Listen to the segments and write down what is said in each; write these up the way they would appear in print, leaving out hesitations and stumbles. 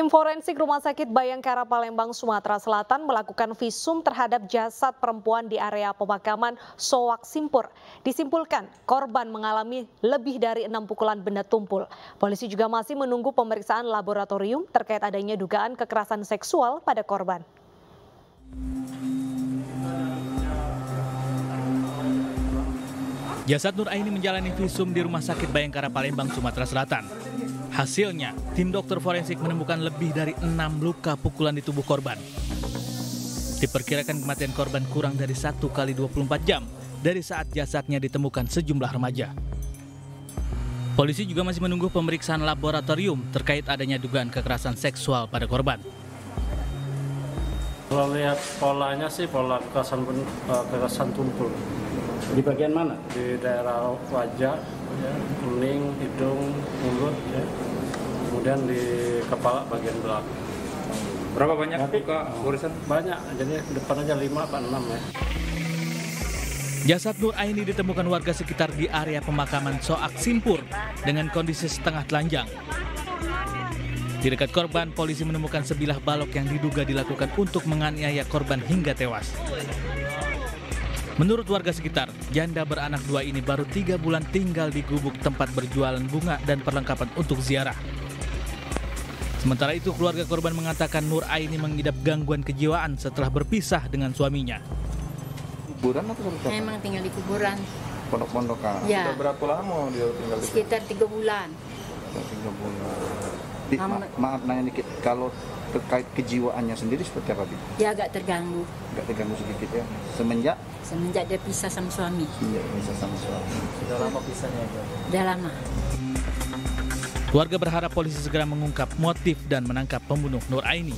Tim forensik Rumah Sakit Bayangkara Palembang, Sumatera Selatan melakukan visum terhadap jasad perempuan di area pemakaman Soak Simpur. Disimpulkan korban mengalami lebih dari 6 pukulan benda tumpul. Polisi juga masih menunggu pemeriksaan laboratorium terkait adanya dugaan kekerasan seksual pada korban. Jasad Nur Aini menjalani visum di Rumah Sakit Bayangkara Palembang, Sumatera Selatan. Hasilnya, tim dokter forensik menemukan lebih dari 6 luka pukulan di tubuh korban. Diperkirakan kematian korban kurang dari 1 kali 24 jam dari saat jasadnya ditemukan sejumlah remaja. Polisi juga masih menunggu pemeriksaan laboratorium terkait adanya dugaan kekerasan seksual pada korban. Kalau lihat polanya sih pola kekerasan tumpul. Di bagian mana? Di daerah wajah, ya, kuning, hidung, mulut, ya. Kemudian di kepala bagian belakang. Berapa banyak luka goresan? Banyak, jadi depan aja 5 atau 6 ya. Jasad Nur Aini ditemukan warga sekitar di area pemakaman Soak Simpur dengan kondisi setengah telanjang. Di dekat korban, polisi menemukan sebilah balok yang diduga dilakukan untuk menganiaya korban hingga tewas. Menurut warga sekitar, janda beranak 2 ini baru 3 bulan tinggal di gubuk tempat berjualan bunga dan perlengkapan untuk ziarah. Sementara itu, keluarga korban mengatakan Nur Aini mengidap gangguan kejiwaan setelah berpisah dengan suaminya. Kuburan atau seperti apa? Memang tinggal di kuburan. Pondok-pondokan. Ya. Sudah berapa lama dia tinggal di Sekitar 3 bulan. 3 bulan. Maaf nanya dikit, kalau terkait kejiwaannya sendiri seperti apa? Dia agak terganggu. Agak terganggu sedikit ya. Semenjak Dia pisah sama suami. bisa sama suami. Sudah lama pisahnya? Udah lama. Warga berharap polisi segera mengungkap motif dan menangkap pembunuh Nur Aini.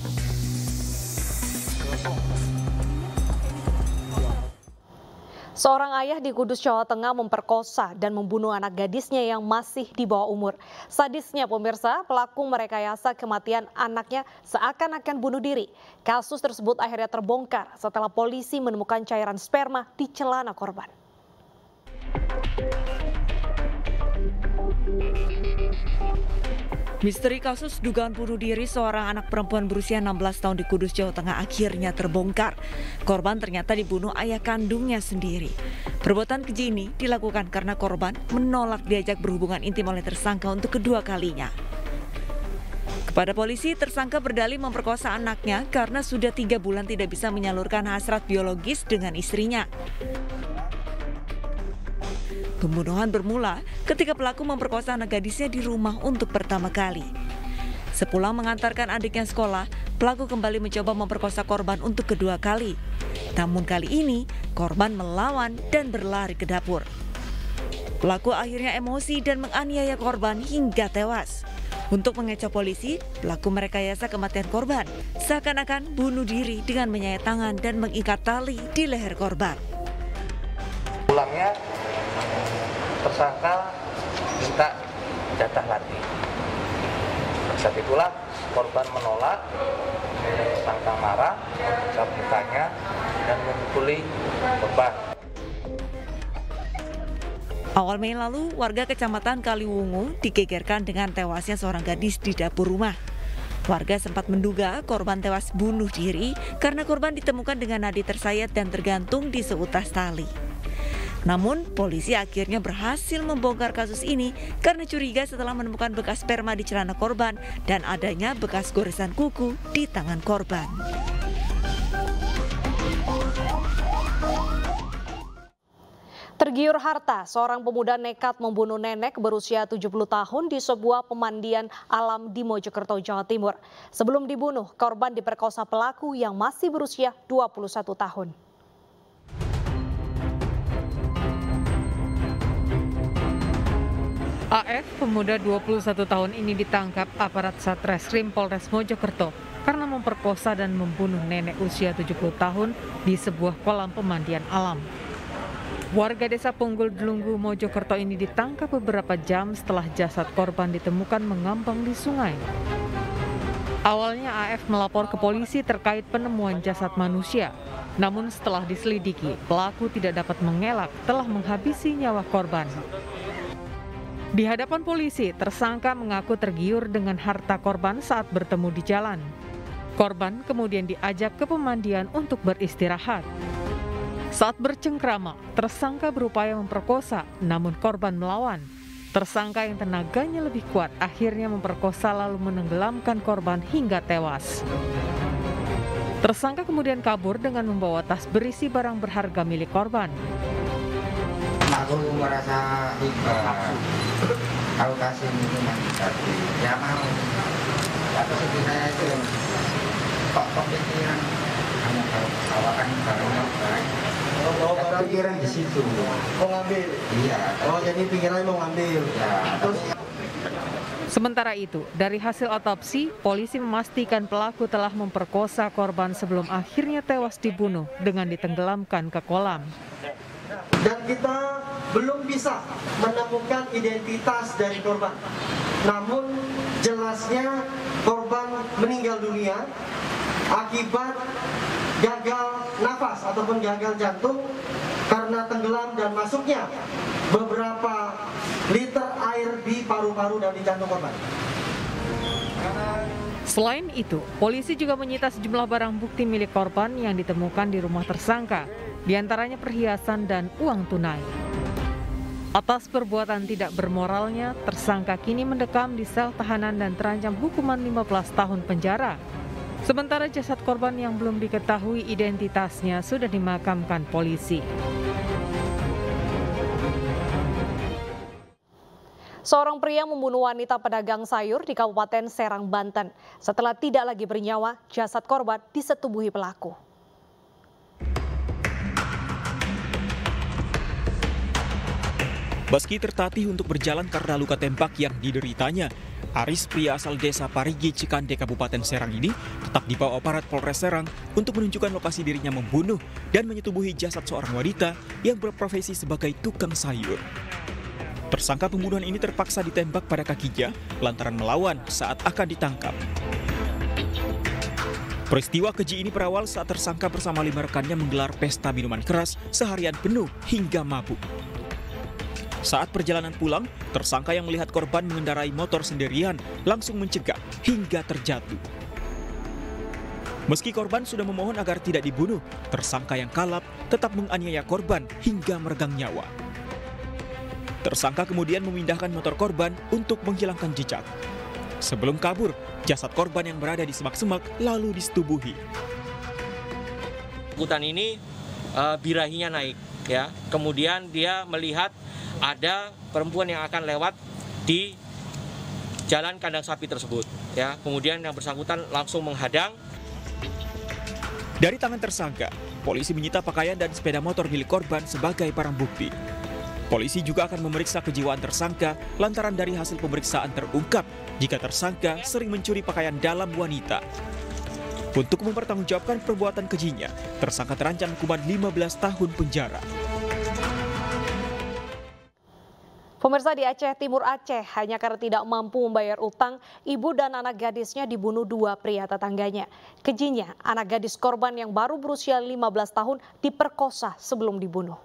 Seorang ayah di Kudus, Jawa Tengah memperkosa dan membunuh anak gadisnya yang masih di bawah umur. Sadisnya pemirsa, pelaku merekayasa kematian anaknya seakan-akan bunuh diri. Kasus tersebut akhirnya terbongkar setelah polisi menemukan cairan sperma di celana korban. Misteri kasus dugaan bunuh diri seorang anak perempuan berusia 16 tahun di Kudus, Jawa Tengah akhirnya terbongkar. Korban ternyata dibunuh ayah kandungnya sendiri. Perbuatan keji ini dilakukan karena korban menolak diajak berhubungan intim oleh tersangka untuk kedua kalinya. Kepada polisi, tersangka berdalih memperkosa anaknya karena sudah 3 bulan tidak bisa menyalurkan hasrat biologis dengan istrinya. Pembunuhan bermula ketika pelaku memperkosa anak gadisnya di rumah untuk pertama kali. Sepulang mengantarkan adiknya sekolah, pelaku kembali mencoba memperkosa korban untuk kedua kali. Namun kali ini, korban melawan dan berlari ke dapur. Pelaku akhirnya emosi dan menganiaya korban hingga tewas. Untuk mengecoh polisi, pelaku merekayasa kematian korban, seakan-akan bunuh diri dengan menyayat tangan dan mengikat tali di leher korban. Pulangnya tersangka minta jatah latih. Saat itulah korban menolak, tersangka marah, mencap mukanya dan memukuli korban. Awal Mei lalu, warga Kecamatan Kaliwungu digegerkan dengan tewasnya seorang gadis di dapur rumah. Warga sempat menduga korban tewas bunuh diri karena korban ditemukan dengan nadi tersayat dan tergantung di seutas tali. Namun, polisi akhirnya berhasil membongkar kasus ini karena curiga setelah menemukan bekas sperma di celana korban dan adanya bekas goresan kuku di tangan korban. Tergiur harta, seorang pemuda nekat membunuh nenek berusia 70 tahun di sebuah pemandian alam di Mojokerto, Jawa Timur. Sebelum dibunuh, korban diperkosa pelaku yang masih berusia 21 tahun. AF, pemuda 21 tahun ini ditangkap aparat Satreskrim Polres Mojokerto karena memperkosa dan membunuh nenek usia 70 tahun di sebuah kolam pemandian alam. Warga desa Punggul Delunggu, Mojokerto ini ditangkap beberapa jam setelah jasad korban ditemukan mengambang di sungai. Awalnya AF melapor ke polisi terkait penemuan jasad manusia. Namun setelah diselidiki, pelaku tidak dapat mengelak telah menghabisi nyawa korban. Di hadapan polisi, tersangka mengaku tergiur dengan harta korban saat bertemu di jalan. Korban kemudian diajak ke pemandian untuk beristirahat. Saat bercengkrama, tersangka berupaya memperkosa, namun korban melawan. Tersangka yang tenaganya lebih kuat akhirnya memperkosa lalu menenggelamkan korban hingga tewas. Tersangka kemudian kabur dengan membawa tas berisi barang berharga milik korban. Aku merasa aku kasih minuman tadi, ya mau. Tapi sebenarnya itu kok pikiran kamu bawakan barangnya baik. Pikiran di situ. Mau ngambil? Iya. Oh jadi pikirannya mau ngambil. Ya. Terus Sementara itu, dari hasil otopsi, polisi memastikan pelaku telah memperkosa korban sebelum akhirnya tewas dibunuh dengan ditenggelamkan ke kolam. dan kita belum bisa menemukan identitas dari korban. Namun jelasnya korban meninggal dunia akibat gagal nafas ataupun gagal jantung karena tenggelam dan masuknya beberapa liter air di paru-paru dan di jantung korban. Selain itu, polisi juga menyita sejumlah barang bukti milik korban yang ditemukan di rumah tersangka, diantaranya perhiasan dan uang tunai. Atas perbuatan tidak bermoralnya, tersangka kini mendekam di sel tahanan dan terancam hukuman 15 tahun penjara. Sementara jasad korban yang belum diketahui identitasnya sudah dimakamkan polisi. Seorang pria membunuh wanita pedagang sayur di Kabupaten Serang, Banten. Setelah tidak lagi bernyawa, jasad korban disetubuhi pelaku. Meski tertatih untuk berjalan karena luka tembak yang dideritanya, Aris, pria asal desa Parigi, Cikande, Kabupaten Serang ini tetap dibawa aparat Polres Serang untuk menunjukkan lokasi dirinya membunuh dan menyetubuhi jasad seorang wanita yang berprofesi sebagai tukang sayur. Tersangka pembunuhan ini terpaksa ditembak pada kakinya lantaran melawan saat akan ditangkap. Peristiwa keji ini berawal saat tersangka bersama 5 rekannya menggelar pesta minuman keras seharian penuh hingga mabuk. Saat perjalanan pulang, tersangka yang melihat korban mengendarai motor sendirian langsung mencegah hingga terjatuh. Meski korban sudah memohon agar tidak dibunuh, tersangka yang kalap tetap menganiaya korban hingga meregang nyawa. Tersangka kemudian memindahkan motor korban untuk menghilangkan jejak. Sebelum kabur, jasad korban yang berada di semak-semak lalu disetubuhi. Hutan ini birahinya naik, ya. Kemudian dia melihat ada perempuan yang akan lewat di jalan kandang sapi tersebut, ya. Kemudian yang bersangkutan langsung menghadang. Dari tangan tersangka, polisi menyita pakaian dan sepeda motor milik korban sebagai barang bukti. Polisi juga akan memeriksa kejiwaan tersangka lantaran dari hasil pemeriksaan terungkap jika tersangka sering mencuri pakaian dalam wanita. Untuk mempertanggungjawabkan perbuatan kejinya, tersangka terancam hukuman 15 tahun penjara. Pemirsa, di Aceh Timur Aceh, hanya karena tidak mampu membayar utang, ibu dan anak gadisnya dibunuh 2 pria tetangganya. Kejinya, anak gadis korban yang baru berusia 15 tahun diperkosa sebelum dibunuh.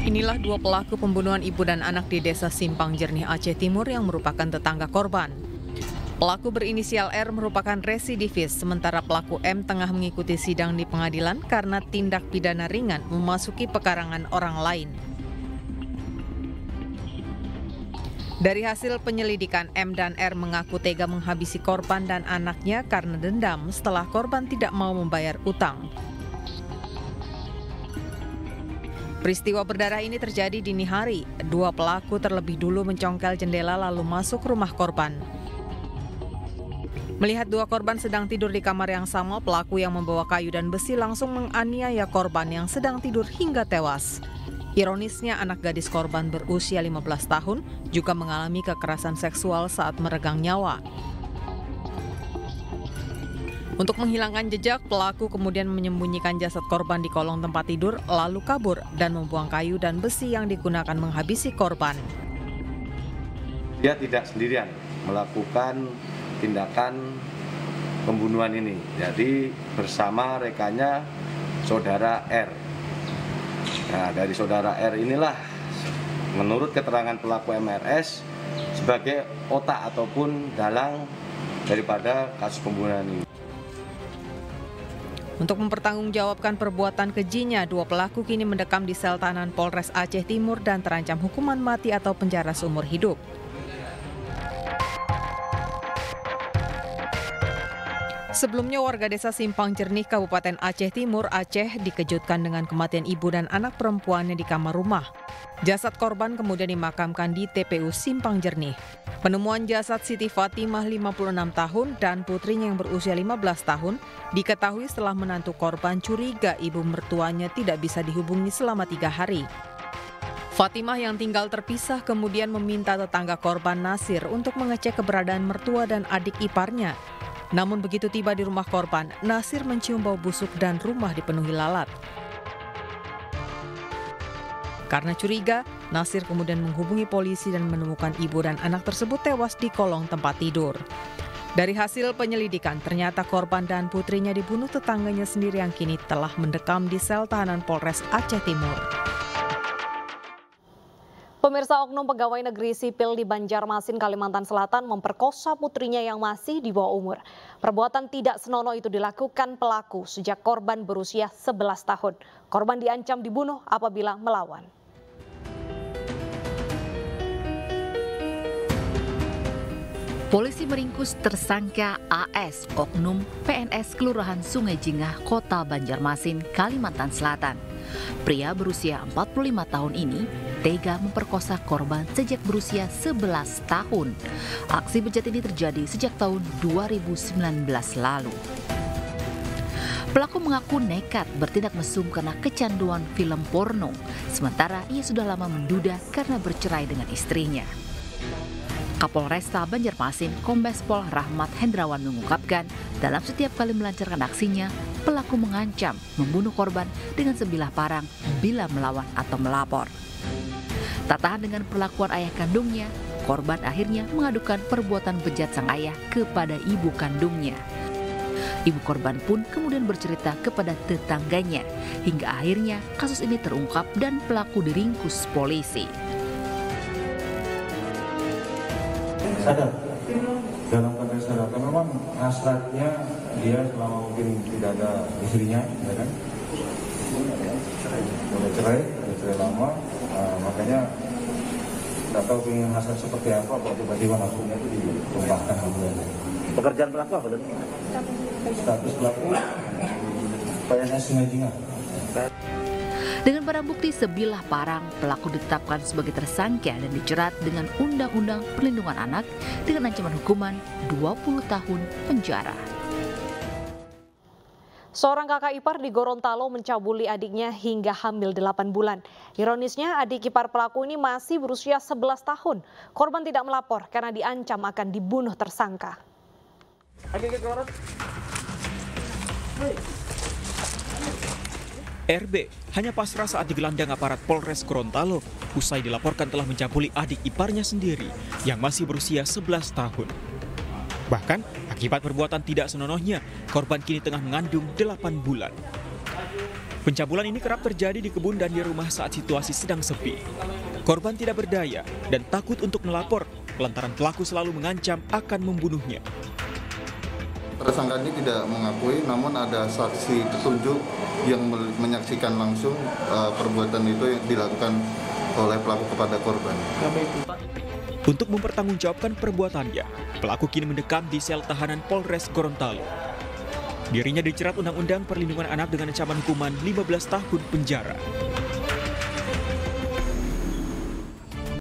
Inilah 2 pelaku pembunuhan ibu dan anak di Desa Simpang Jernih, Aceh Timur yang merupakan tetangga korban. Pelaku berinisial R merupakan residivis, sementara pelaku M tengah mengikuti sidang di pengadilan karena tindak pidana ringan memasuki pekarangan orang lain. Dari hasil penyelidikan, M dan R mengaku tega menghabisi korban dan anaknya karena dendam setelah korban tidak mau membayar utang. Peristiwa berdarah ini terjadi dini hari. 2 pelaku terlebih dulu mencongkel jendela lalu masuk rumah korban. Melihat 2 korban sedang tidur di kamar yang sama, pelaku yang membawa kayu dan besi langsung menganiaya korban yang sedang tidur hingga tewas. Ironisnya, anak gadis korban berusia 15 tahun juga mengalami kekerasan seksual saat meregang nyawa. Untuk menghilangkan jejak, pelaku kemudian menyembunyikan jasad korban di kolong tempat tidur, lalu kabur dan membuang kayu dan besi yang digunakan menghabisi korban. Dia tidak sendirian melakukan tindakan pembunuhan ini. Jadi bersama rekannya saudara R. Nah, dari saudara R inilah menurut keterangan pelaku MRS sebagai otak ataupun dalang daripada kasus pembunuhan ini. Untuk mempertanggungjawabkan perbuatan kejinya, 2 pelaku kini mendekam di sel tahanan Polres Aceh Timur dan terancam hukuman mati atau penjara seumur hidup. Sebelumnya warga desa Simpang Jernih, Kabupaten Aceh Timur, Aceh dikejutkan dengan kematian ibu dan anak perempuannya di kamar rumah. Jasad korban kemudian dimakamkan di TPU Simpang Jernih. Penemuan jasad Siti Fatimah 56 tahun dan putrinya yang berusia 15 tahun diketahui setelah menantu korban curiga ibu mertuanya tidak bisa dihubungi selama 3 hari. Fatimah yang tinggal terpisah kemudian meminta tetangga korban Nasir untuk mengecek keberadaan mertua dan adik iparnya. Namun begitu tiba di rumah korban, Nasir mencium bau busuk dan rumah dipenuhi lalat. Karena curiga, Nasir kemudian menghubungi polisi dan menemukan ibu dan anak tersebut tewas di kolong tempat tidur. Dari hasil penyelidikan, ternyata korban dan putrinya dibunuh tetangganya sendiri yang kini telah mendekam di sel tahanan Polres Aceh Timur. Pemirsa, oknum pegawai negeri sipil di Banjarmasin, Kalimantan Selatan memperkosa putrinya yang masih di bawah umur. Perbuatan tidak senonoh itu dilakukan pelaku sejak korban berusia 11 tahun. Korban diancam dibunuh apabila melawan. Polisi meringkus tersangka AS, oknum PNS Kelurahan Sungai Jingah, Kota Banjarmasin, Kalimantan Selatan. Pria berusia 45 tahun ini tega memperkosa korban sejak berusia 11 tahun. Aksi bejat ini terjadi sejak tahun 2019 lalu. Pelaku mengaku nekat bertindak mesum karena kecanduan film porno, sementara ia sudah lama menduda karena bercerai dengan istrinya. Kapolresta Banjarmasin, Kombes Pol Rahmat Hendrawan mengungkapkan, dalam setiap kali melancarkan aksinya, pelaku mengancam membunuh korban dengan sebilah parang bila melawan atau melapor. Tak tahan dengan perlakuan ayah kandungnya, korban akhirnya mengadukan perbuatan bejat sang ayah kepada ibu kandungnya. Ibu korban pun kemudian bercerita kepada tetangganya, hingga akhirnya kasus ini terungkap dan pelaku diringkus polisi. Sadar, dalam konteks sadar, memang hasratnya dia selama mungkin tidak ada istrinya, ya kan? Udah cerai lama, makanya tidak tahu pengen hasrat seperti apa, kok tiba-tiba nafsunya itu ditumpahkan. Pekerjaan pelaku apa? Status pelaku PNS Sungai Jingah. Dengan barang bukti sebilah parang, pelaku ditetapkan sebagai tersangka dan dijerat dengan Undang-Undang Perlindungan Anak dengan ancaman hukuman 20 tahun penjara. Seorang kakak ipar di Gorontalo mencabuli adiknya hingga hamil 8 bulan. Ironisnya, adik ipar pelaku ini masih berusia 11 tahun. Korban tidak melapor karena diancam akan dibunuh tersangka. RB hanya pasrah saat digelandang aparat Polres Gorontalo usai dilaporkan telah mencabuli adik iparnya sendiri yang masih berusia 11 tahun. Bahkan akibat perbuatan tidak senonohnya, korban kini tengah mengandung 8 bulan. Pencabulan ini kerap terjadi di kebun dan di rumah saat situasi sedang sepi. Korban tidak berdaya dan takut untuk melapor lantaran pelaku selalu mengancam akan membunuhnya. Tersangka ini tidak mengakui, namun ada saksi petunjuk yang menyaksikan langsung perbuatan itu yang dilakukan oleh pelaku kepada korban. Untuk mempertanggungjawabkan perbuatannya, pelaku kini mendekam di sel tahanan Polres Gorontalo. Dirinya dijerat Undang-Undang Perlindungan Anak dengan ancaman hukuman 15 tahun penjara.